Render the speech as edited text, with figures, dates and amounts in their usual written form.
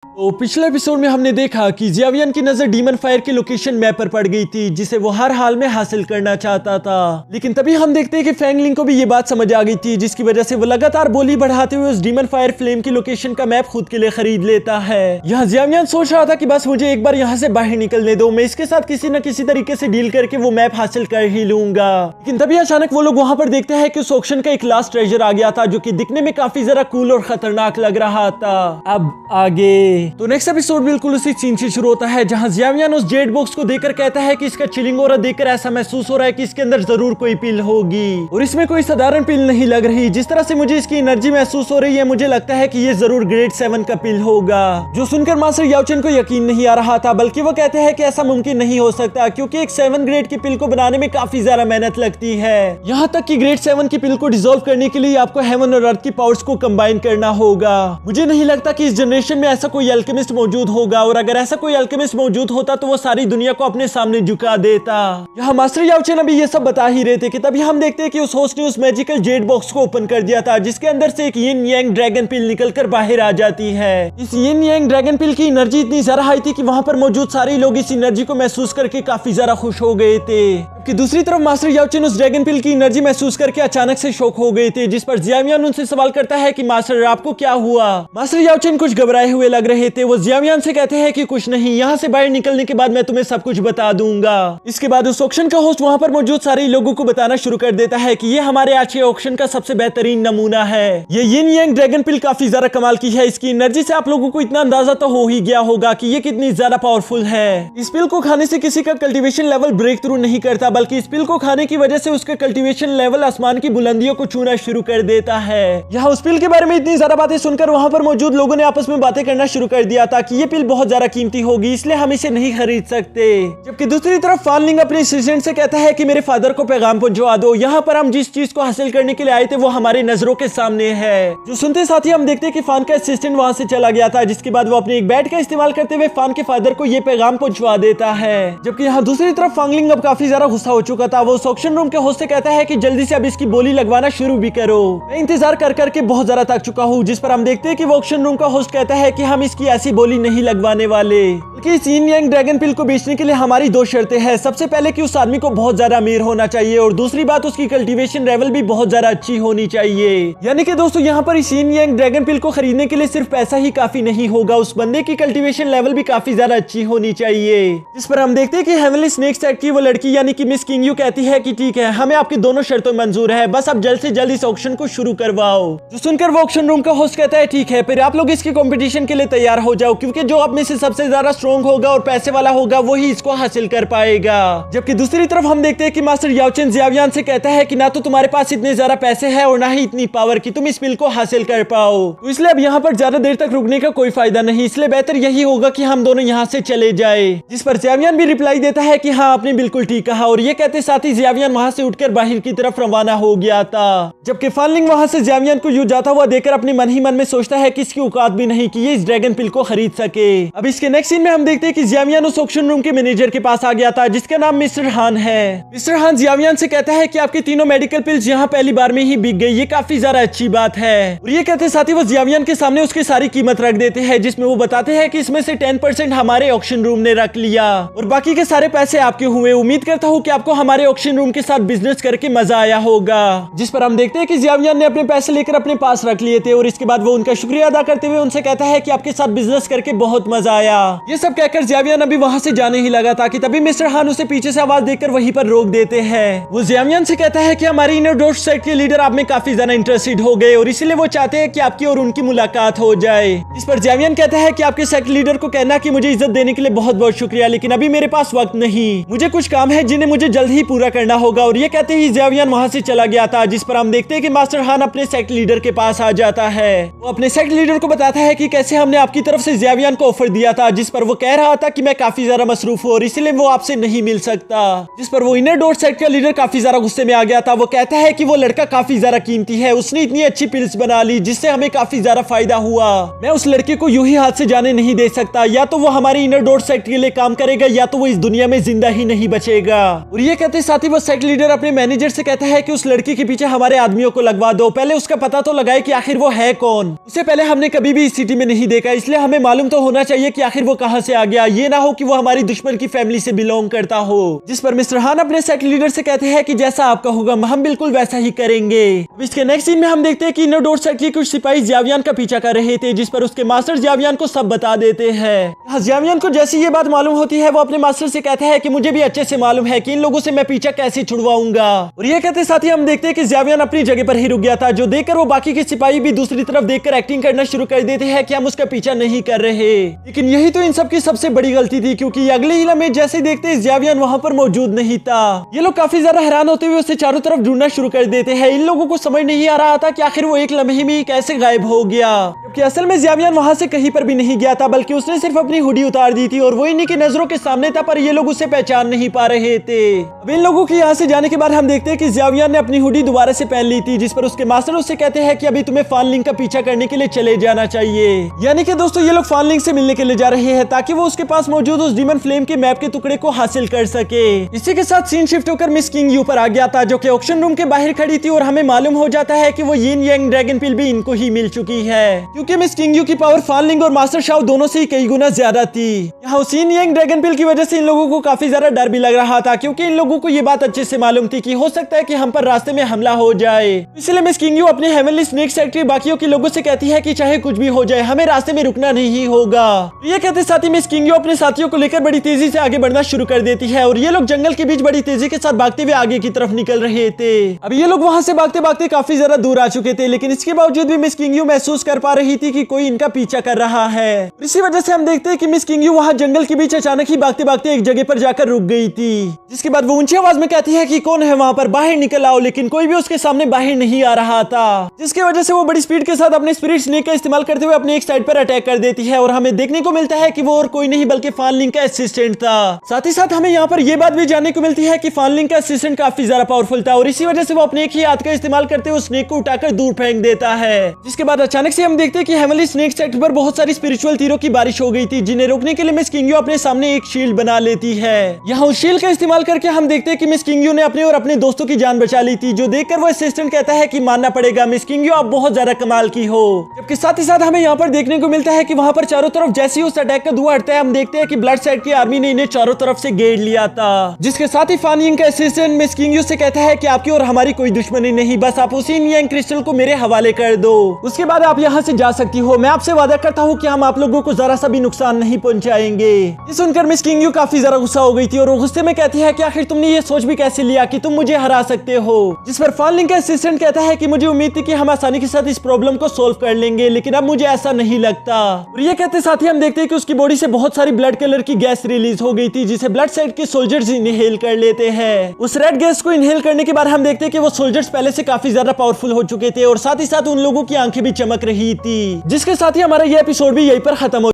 तो पिछले एपिसोड में हमने देखा कि जियावियन की नजर डीमन फायर की लोकेशन मैप पर पड़ गई थी जिसे वो हर हाल में हासिल करना चाहता था। लेकिन तभी हम देखते हैं कि फैंगलिंग को भी ये बात समझ आ गई थी, जिसकी वजह से वो लगातार बोली बढ़ाते हुए उस डीमन फायर फ्लेम की लोकेशन का मैप खुद के लिए खरीद लेता है। यहाँ जियावियन सोच रहा था कि बस मुझे एक बार यहाँ से बाहर निकलने दो, मैं इसके साथ किसी न किसी तरीके से डील करके वो मैप हासिल कर ही लूंगा। लेकिन तभी अचानक वो लोग वहां पर देखते हैं कि उस ऑक्शन का एक लास्ट ट्रेजर आ गया था जो कि दिखने में काफी जरा कूल और खतरनाक लग रहा था। अब आगे तो नेक्स्ट एपिसोड बिल्कुल उसी सीन से शुरू होता है जहां जियावियन उस जेड बॉक्स को देखकर कहता है कि इसका चिलिंग ऑरा देखकर ऐसा महसूस हो रहा है कि इसके अंदर जरूर कोई पिल होगी और इसमें कोई साधारण पिल नहीं लग रही। जिस तरह से मुझे इसकी एनर्जी महसूस हो रही है, मुझे लगता है कि ये जरूर ग्रेड 7 का पिल होगा। जो सुनकर मास्टर याओचेन को यकीन नहीं आ रहा था, बल्कि वो कहते हैं कि ऐसा मुमकिन नहीं हो सकता क्योंकि एक 7 ग्रेड की पिल को बनाने में काफी ज्यादा मेहनत लगती है। यहाँ तक कि ग्रेड 7 की पिल को डिसॉल्व करने के लिए आपको हेवन और अर्थ की पावर्स को कंबाइन करना होगा। मुझे नहीं लगता कि इस जनरेशन में ऐसा कोई अल्केमिस्ट मौजूद होगा, और अगर ऐसा कोई अल्केमिस्ट मौजूद होता तो वो सारी दुनिया को अपने सामने झुका देता। यहाँ मास्टर याओचेन अभी ये सब बता ही रहे थे कि तभी हम देखते हैं कि उस होस्ट ने उस मैजिकल जेड बॉक्स को ओपन कर दिया था, जिसके अंदर से एक यिन यांग ड्रैगन पिल निकलकर बाहर आ जाती है। इस यिन यांग ड्रैगन पिल की एनर्जी इतनी ज्यादा हाई थी कि वहां पर मौजूद सारे लोग इस एनर्जी को महसूस करके काफी ज्यादा खुश हो गए थे। कि दूसरी तरफ मास्टर याओचेन उस ड्रैगन पिल की एनर्जी महसूस करके अचानक से शॉक हो गए थे, जिस पर जियावियन उनसे सवाल करता है कि मास्टर आपको क्या हुआ। मास्टर याओचेन कुछ घबराए हुए लग रहे थे। वो जियावियन से कहते हैं कि कुछ नहीं, यहाँ से बाहर निकलने के बाद मैं तुम्हें सब कुछ बता दूंगा। इसके बाद उस ऑक्शन का होस्ट वहां पर मौजूद सारे लोगों को बताना शुरू कर देता है कि ये हमारे आज के ऑक्शन का सबसे बेहतरीन नमूना है। ये यिन यांग ड्रैगन पिल काफी ज्यादा कमाल की है। इसकी एनर्जी से आप लोगों को इतना अंदाजा तो हो ही गया होगा कि ये कितनी ज्यादा पावरफुल है। इस पिल को खाने से किसी का कल्टीवेशन लेवल ब्रेक थ्रू नहीं करता, बल्कि इस पिल को खाने की वजह से उसका कल्टीवेशन लेवल आसमान की बुलंदियों को छूना शुरू कर देता है। यहाँ उस पिल के बारे में इतनी ज्यादा बातें सुनकर वहां पर मौजूद लोगों ने आपस में बातें करना शुरू कर दिया था कि ये पिल बहुत ज्यादा कीमती होगी, इसलिए हम इसे नहीं खरीद सकते। जबकि दूसरी तरफ फानलिंग अपने असिस्टेंट से कहता है कि मेरे फादर को पैगाम पहुंचवा दो, यहाँ पर हम जिस चीज को हासिल करने के लिए आए थे वो हमारी नजरों के सामने है। जो सुनते साथ ही हम देखते हैं कि फान का असिस्टेंट वहां से चला गया था, जिसके बाद वो अपने एक बैट का इस्तेमाल करते हुए फान के फादर को ये पैगाम पहुंचवा देता है। जबकि यहाँ दूसरी तरफ फांगलिंग अब काफी ज्यादा गुस्सा हो चुका था। वो उस ऑक्शन रूम के होस्ट से कहता है कि जल्दी से अब इसकी बोली लगवाना शुरू भी करो, मैं इंतजार कर करके बहुत ज्यादा थक चुका हूँ। जिस पर हम देखते हैं कि वो ऑक्शन रूम का होस्ट कहता है कि हम इसकी ऐसी बोली नहीं लगवाने वाले, बल्कि इस यिन यांग ड्रैगन पिल को बेचने के लिए हमारी दो शर्तें हैं। सबसे पहले कि उस आदमी को बहुत ज्यादा अमीर होना चाहिए, और दूसरी बात उसकी कल्टीवेशन लेवल भी बहुत ज्यादा अच्छी होनी चाहिए। यानी कि दोस्तों यहाँ पर इस यिन यांग ड्रैगन पिल को खरीदने के लिए सिर्फ पैसा ही काफी नहीं होगा, उस बंदे की कल्टीवेशन लेवल भी काफी ज्यादा अच्छी होनी चाहिए। जिस पर हम देखते हैं कि हेवनली स्नेक सेट की वो लड़की यानी कि मिस किंग यू कहती है कि ठीक है, हमें आपकी दोनों शर्तें मंजूर है, बस अब जल्द से जल्द इस ऑक्शन को शुरू करवाओ। जो सुनकर वो ऑक्शन रूम का होस्ट कहता है ठीक है, फिर आप लोग इसकी कंपटीशन के लिए तैयार हो जाओ, क्योंकि जो आप में से सबसे ज्यादा स्ट्रॉन्ग होगा और पैसे वाला होगा वही इसको हासिल कर पाएगा। जबकि दूसरी तरफ हम देखते हैं कि मास्टर याओचेन जियावियन से कहता है कि ना तो तुम्हारे पास इतने ज्यादा पैसे हैं और ना ही इतनी पावर कि तुम इस पिल को हासिल कर पाओ, तो इसलिए अब यहाँ पर ज्यादा देर तक रुकने का कोई फायदा नहीं, इसलिए बेहतर यही होगा कि हम दोनों यहाँ से चले जाए। जिस पर जियावियन भी रिप्लाई देता है कि हाँ आपने बिल्कुल ठीक कहा, और ये कहते साथ ही जियावियन वहां से उठकर बाहर की तरफ रवाना हो गया था। जबकि फानलिंग वहां से जियावियन को यूं जाता हुआ देखकर अपने मन ही मन में सोचता है कि इसकी औकात भी नहीं कि ये इस ड्रैगन पिल को खरीद सके। अब इसके नेक्स्ट सीन में हम देखते हैं कि जियावियन उस ऑक्शन रूम के मैनेजर के पास आ गया था, जिसका नाम मिस्टर हान है। मिस्टर हान जियावियन से कहता है कि आपकी तीनों मेडिकल पिल्स यहाँ पहली बार में ही बिक गई, ये काफी ज्यादा अच्छी बात है। और ये कहते साथ ही वो जियावियन के सामने उसकी सारी कीमत रख देते हैं, जिसमें वो बताते हैं कि इसमें से 10% हमारे ऑक्शन रूम ने रख लिया और बाकी के सारे पैसे आपके हुए। उम्मीद करता हूँ कि आपको हमारे ऑक्शन रूम के साथ बिजनेस करके मजा आया होगा। जिस पर हम देखते हैं कि जियावियन ने अपने पैसे लेकर अपने पास रख लिए थे, और इसके बाद वो उनका शुक्रिया अदा करते हुए उनसे कहता है कि आपके साथ बिजनेस करके बहुत मजा आया। ये सब कहकर जियावियन अभी वहां से जाने ही लगा था कि तभी मिस्टर हान उसे पीछे से आवाज देकर वहीं पर रोक देते हैं। वो जियावियन से कहता है कि हमारी इनर डोर सेट के लीडर आप में काफी ज्यादा इंटरेस्टेड हो गए, और इसीलिए वो चाहते हैं कि आपकी और उनकी मुलाकात हो जाए। इस पर जियावियन कहता है कि आपके सेक्ट लीडर को कहना कि मुझे इज्जत देने के लिए बहुत बहुत शुक्रिया, लेकिन अभी मेरे पास वक्त नहीं, मुझे कुछ काम है जिन्हें मुझे जल्द ही पूरा करना होगा। और ये कहते ही जियावियन वहां से चला गया था। जिस पर हम देखते हैं कि मास्टर हान अपने सेक्ट लीडर के पास आ जाता है। वो अपने सेक्ट लीडर को बताता है कि कैसे हमने आपकी तरफ से जियावियन को ऑफर दिया था, जिस पर वो कह रहा था कि मैं काफी ज्यादा मसरूफ हूँ और इसलिए वो आपसे नहीं मिल सकता। जिस पर वो इनर डोर सेट का लीडर काफी ज्यादा गुस्से में आ गया था। वो कहता है कि वो लड़का काफी ज्यादा कीमती है, उसने इतनी अच्छी पिल्स बना ली जिससे हमें काफी ज्यादा फायदा हुआ। मैं उस लड़के को यूं ही हाथ से जाने नहीं दे सकता, या तो वो हमारी इनर डोर सेट के लिए काम करेगा या तो वो इस दुनिया में जिंदा ही नहीं बचेगा। और ये कहते साथ ही वो सेक्ट लीडर अपने मैनेजर से कहता है कि उस लड़की के पीछे हमारे आदमियों को लगवा दो, पहले उसका पता तो लगाए कि आखिर वो है कौन। उसे पहले हमने कभी भी इस सिटी में नहीं देखा, इसलिए हमें मालूम तो होना चाहिए कि आखिर वो कहां से आ गया। ये ना हो कि वो हमारी दुश्मन की फैमिली से बिलोंग करता हो। जिस पर मिस्टर हान अपने सेक्ट लीडर से कहते हैं कि जैसा आपका होगा हम बिल्कुल वैसा ही करेंगे। अब इसके नेक्स्ट सीन में हम देखते हैं कि इनोडोर सेक्ट के कुछ सिपाही जियावियन का पीछा कर रहे थे, जिस पर उसके मास्टर जियावियन को सब बता देते हैं। जियावियन को जैसी ये बात मालूम होती है वो अपने मास्टर से कहता है कि मुझे भी अच्छे से मालूम है कि इन लोगों से मैं पीछा कैसे छुड़वाऊंगा। और ये कहते साथ ही हम देखते हैं कि जियावियन अपनी जगह पर ही रुक गया था, जो देखकर वो बाकी के सिपाही भी दूसरी तरफ देखकर एक्टिंग करना शुरू कर देते हैं कि हम उसका पीछा नहीं कर रहे। लेकिन यही तो इन सब की सबसे बड़ी गलती थी, क्योंकि अगले ही लम्हे जैसे ही देखते जियावियन वहां पर मौजूद नहीं था। ये लोग काफी ज्यादा हैरान होते हुए उसे चारों तरफ ढूंढना शुरू कर देते हैं। इन लोगों को समझ नहीं आ रहा था कि आखिर वो एक लम्हे में कैसे गायब हो गया, क्योंकि असल में जियावियन वहां से कहीं पर भी नहीं गया था, बल्कि उसने सिर्फ अपनी हुडी उतार दी थी और वो इन्हीं की नजरों के सामने था, पर ये लोग उसे पहचान नहीं पा रहे थे। अब इन लोगों के यहाँ से जाने के बाद हम देखते हैं कि जियावियन ने अपनी हुडी दोबारा से पहन ली थी, जिस पर उसके मास्टर उससे कहते हैं कि अभी तुम्हें फान लिंग का पीछा करने के लिए चले जाना चाहिए। यानी कि दोस्तों ये लोग फान लिंग से मिलने के लिए जा रहे हैं ताकि वो उसके पास मौजूद उस डीमन फ्लेम के मैप के टुकड़े को हासिल कर सके। इसी के साथ सीन शिफ्ट होकर मिस किंग यू पर आ गया था, जो कि ऑक्शन रूम के बाहर खड़ी थी, और हमें मालूम हो जाता है कि वो यिन यांग ड्रैगन पिल भी इनको ही मिल चुकी है, क्योंकि मिस किंग यू की पावर फान लिंग और मास्टर शाओ दोनों से ही कई गुना ज्यादा थी। यहाँ यिन यांग ड्रैगन पिल की वजह से इन लोगों को काफी ज्यादा डर भी लग रहा था, क्योंकि इन लोगों को ये बात अच्छे से मालूम थी कि हो सकता है कि हम पर रास्ते में हमला हो जाए। इसलिए मिस किंग यू अपने हेवनली स्नेक सेक्ट के बाकियों के लोगों से कहती है कि चाहे कुछ भी हो जाए हमें रास्ते में रुकना नहीं होगा। ये कहते साथ ही मिस किंग यू अपने साथियों को लेकर बड़ी तेजी से आगे बढ़ना शुरू कर देती है, और ये लोग जंगल के बीच बड़ी तेजी के साथ भागते हुए आगे की तरफ निकल रहे थे। अब ये लोग वहां से भागते भागते काफी ज्यादा दूर आ चुके थे, लेकिन इसके बावजूद भी मिस किंग यू महसूस कर पा रही थी कि कोई इनका पीछा कर रहा है। इसी वजह से हम देखते हैं कि मिस किंग यू वहां जंगल के बीच अचानक ही भागते भागते एक जगह पर जाकर रुक गई थी, जिसके बाद वो ऊंची आवाज में कहती है कि कौन है वहां पर, बाहर निकल आओ। लेकिन कोई भी उसके सामने बाहर नहीं आ रहा था, जिसकी वजह से वो बड़ी स्पीड के साथ अपने स्पिरिट स्नेक का इस्तेमाल करते हुए अपने एक साइड पर अटैक कर देती है, और हमें देखने को मिलता है कि वो और कोई नहीं बल्कि फान लिंग का असिस्टेंट था। साथ ही साथ हमें यहाँ पर यह बात भी जानने को मिलती है कि फान लिंग का असिस्टेंट काफी ज्यादा पावरफुल था, और इसी वजह से वो अपने एक ही हाथ का इस्तेमाल करते हुए स्नेक को उठाकर दूर फेंक देता है। जिसके बाद अचानक से हम देखते हैं कि हेवनली स्नेक सेक्ट पर बहुत सारी स्पिरिचुअल तीरों की बारिश हो गई थी, जिन्हें रोकने के लिए मिस किंग यू अपने सामने एक शील्ड बना लेती है। यहाँ उस शील्ड का इस्तेमाल करके हम देखते हैं कि मिस किंग यू ने अपने और अपने दोस्तों की जान बचा ली थी, जो देखकर वो असिस्टेंट कहता है कि मानना पड़ेगा मिस किंग यू आप बहुत ज्यादा कमाल की हो। जबकि साथ ही साथ हमें यहाँ पर देखने को मिलता है कि वहाँ पर चारों तरफ जैसे ही उस अटैक का धुआं हटता है हम देखते हैं कि ब्लड साइड की आर्मी ने इन्हें चारों तरफ से घेर लिया था, जिसके साथ ही फान यिंग का असिस्टेंट मिस किंग यू से कहता है कि आपकी और हमारी कोई दुश्मनी नहीं, बस आप उसी यांग क्रिस्टल को मेरे हवाले कर दो, उसके बाद आप यहाँ से जा सकती हो। मैं आपसे वादा करता हूँ कि हम आप लोगों को जरा सा भी नुकसान नहीं पहुंचाएंगे। ये सुनकर मिस किंग यू काफी ज्यादा गुस्सा हो गई थी, और वो गुस्से में कहती है कि आखिर तुमने ये सोच भी कैसे लिया कि तुम मुझे हरा सकते हो। जिस पर फान लिंग का असिस्टेंट कहता है कि मुझे उम्मीद थी कि हम आसानी के साथ इस प्रॉब्लम को सोल्व कर लेंगे, लेकिन अब मुझे ऐसा नहीं लगता। और ये कहते साथ ही हम देखते हैं कि उसकी बॉडी से बहुत सारी ब्लड कलर की गैस रिलीज हो गई थी, जिसे ब्लड साइड के सोल्जर्स इनहेल कर लेते हैं। उस रेड गैस को इनहेल करने के बाद हम देखते हैं कि वो सोल्जर्स पहले से काफी ज्यादा पावरफुल हो चुके थे, और साथ ही साथ उन लोगों की आंखें भी चमक रही थी। जिसके साथ ही हमारा ये एपिसोड भी यहीं पर खत्म हो